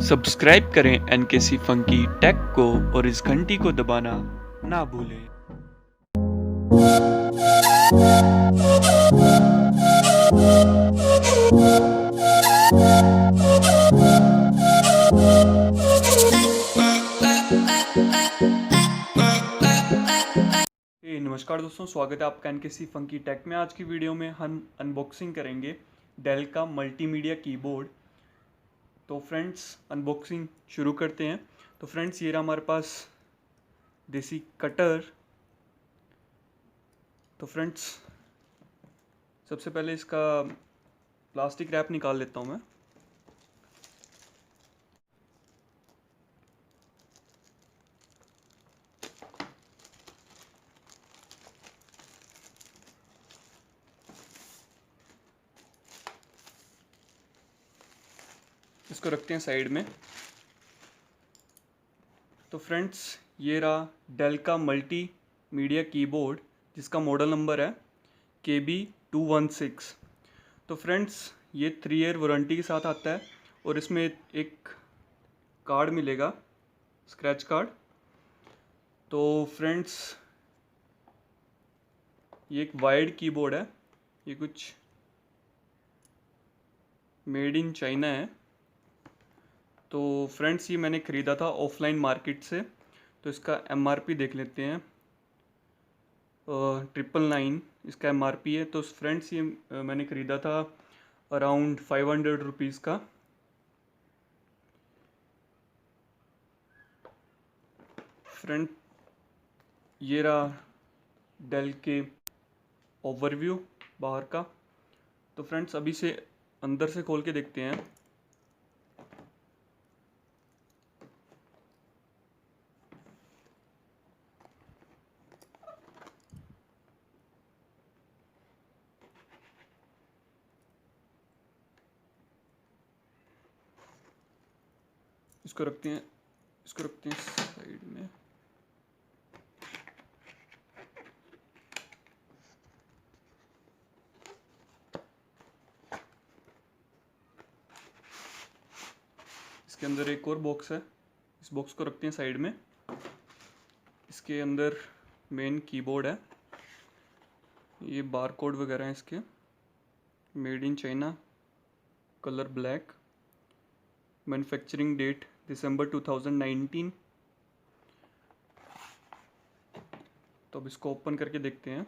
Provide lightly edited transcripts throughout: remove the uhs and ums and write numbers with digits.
Subscribe करें NKC funky take को और इस घंटी को दबाना ना भूलें। नमस्कार दोस्तों, स्वागत है आपका एनकेसी फंकी टेक में। आज की वीडियो में हम अनबॉक्सिंग करेंगे डेल का मल्टीमीडिया कीबोर्ड। तो फ्रेंड्स, अनबॉक्सिंग शुरू करते हैं। तो फ्रेंड्स, ये रहा हमारे पास देसी कटर। तो फ्रेंड्स, सबसे पहले इसका प्लास्टिक रैप निकाल लेता हूँ मैं। इसको रखते हैं साइड में। तो फ्रेंड्स, ये रहा डेल का मल्टी मीडिया कीबोर्ड, जिसका मॉडल नंबर है KB216। तो फ्रेंड्स, ये 3 ईयर वारंटी के साथ आता है और इसमें एक कार्ड मिलेगा, स्क्रैच कार्ड। तो फ्रेंड्स, ये एक वायर्ड कीबोर्ड है। ये कुछ मेड इन चाइना है। तो फ्रेंड्स, ये मैंने ख़रीदा था ऑफलाइन मार्केट से। तो इसका MRP देख लेते हैं। 999 इसका MRP है। तो फ्रेंड्स, ये मैंने ख़रीदा था अराउंड 500 रुपीज़ का। फ्रेंड, ये रहा डेल के ओवरव्यू बाहर का। तो फ्रेंड्स, अभी से अंदर से खोल के देखते हैं। इसको रखते हैं साइड में। इसके अंदर एक और बॉक्स है। इस बॉक्स को रखते हैं साइड में। इसके अंदर मेन कीबोर्ड है। ये बार कोड वगैरह हैं इसके। Made in China, colour black, manufacturing date दिसंबर 2019। तो अब इसको ओपन करके देखते हैं।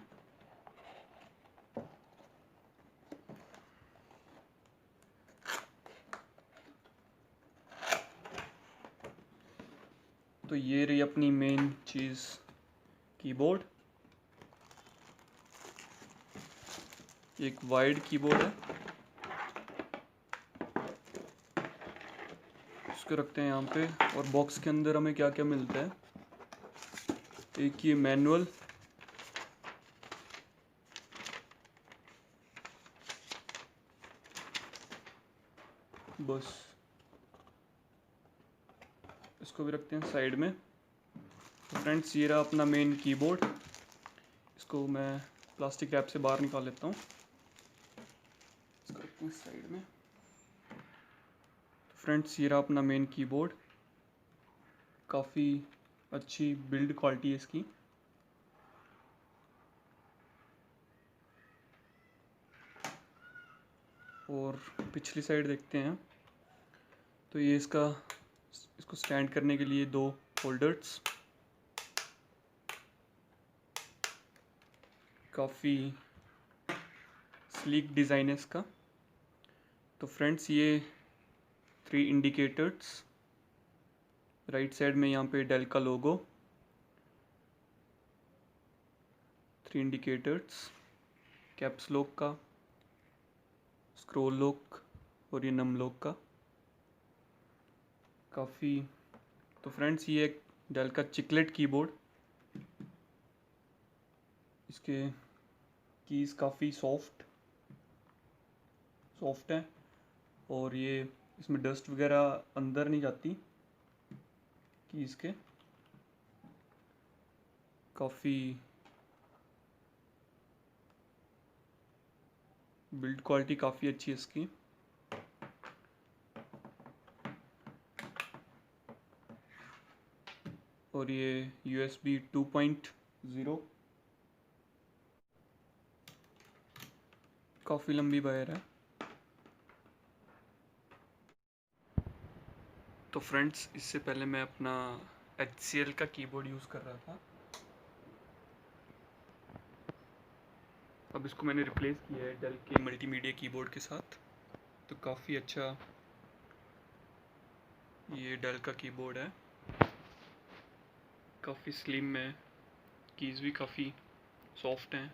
तो ये रही अपनी मेन चीज़, कीबोर्ड। एक वाइड कीबोर्ड है। इसको रखते हैं यहाँ पे। और बॉक्स के अंदर हमें क्या क्या मिलता है। एक ये मैनुअल, बस इसको भी रखते हैं साइड में। तो फ्रेंड्स, ये रहा अपना मेन कीबोर्ड। इसको मैं प्लास्टिक रैप से बाहर निकाल लेता हूँ। इसको रखते हैं साइड में। तो फ्रेंड्स, ये रहा अपना मेन कीबोर्ड। काफ़ी अच्छी बिल्ड क्वालिटी है इसकी। और पिछली साइड देखते हैं। तो ये इसको स्टैंड करने के लिए 2 होल्डर्स। काफ़ी स्लीक डिज़ाइन है इसका। तो फ्रेंड्स, ये 3 इंडिकेटर्स। राइट साइड में यहाँ पे डेल का लोगो, 3 इंडिकेटर्स, कैप्स लॉक का, स्क्रॉल लॉक और ये नम लॉक का। काफ़ी। तो फ्रेंड्स, ये एक डेल का चिकलेट कीबोर्ड। इसके कीज़ काफ़ी सॉफ्ट है और ये इसमें डस्ट वगैरह अंदर नहीं जाती कीज़ के। काफ़ी बिल्ड क्वालिटी काफ़ी अच्छी है इसकी। और ये USB 2.0, काफ़ी लंबी वायर है। तो फ्रेंड्स, इससे पहले मैं अपना HCL का कीबोर्ड यूज़ कर रहा था, अब इसको मैंने रिप्लेस किया है डेल के मल्टीमीडिया कीबोर्ड के साथ। तो काफ़ी अच्छा ये डेल का कीबोर्ड है, काफ़ी स्लिम है, कीज़ भी काफ़ी सॉफ्ट हैं।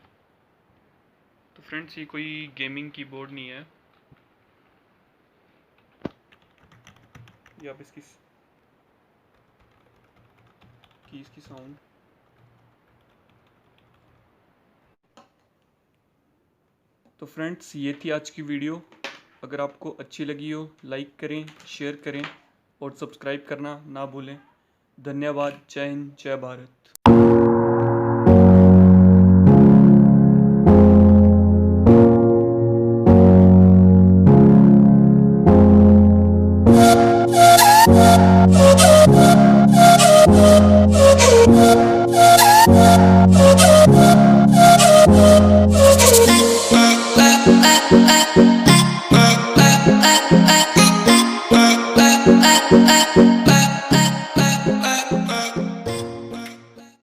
तो फ्रेंड्स, ये कोई गेमिंग कीबोर्ड नहीं है। ये आप इसकी कीज़ की साउंड, तो फ्रेंड्स ये थी आज की वीडियो। अगर आपको अच्छी लगी हो लाइक करें, शेयर करें और सब्सक्राइब करना ना भूलें। धन्यवाद। जय हिंद, जय भारत। la la la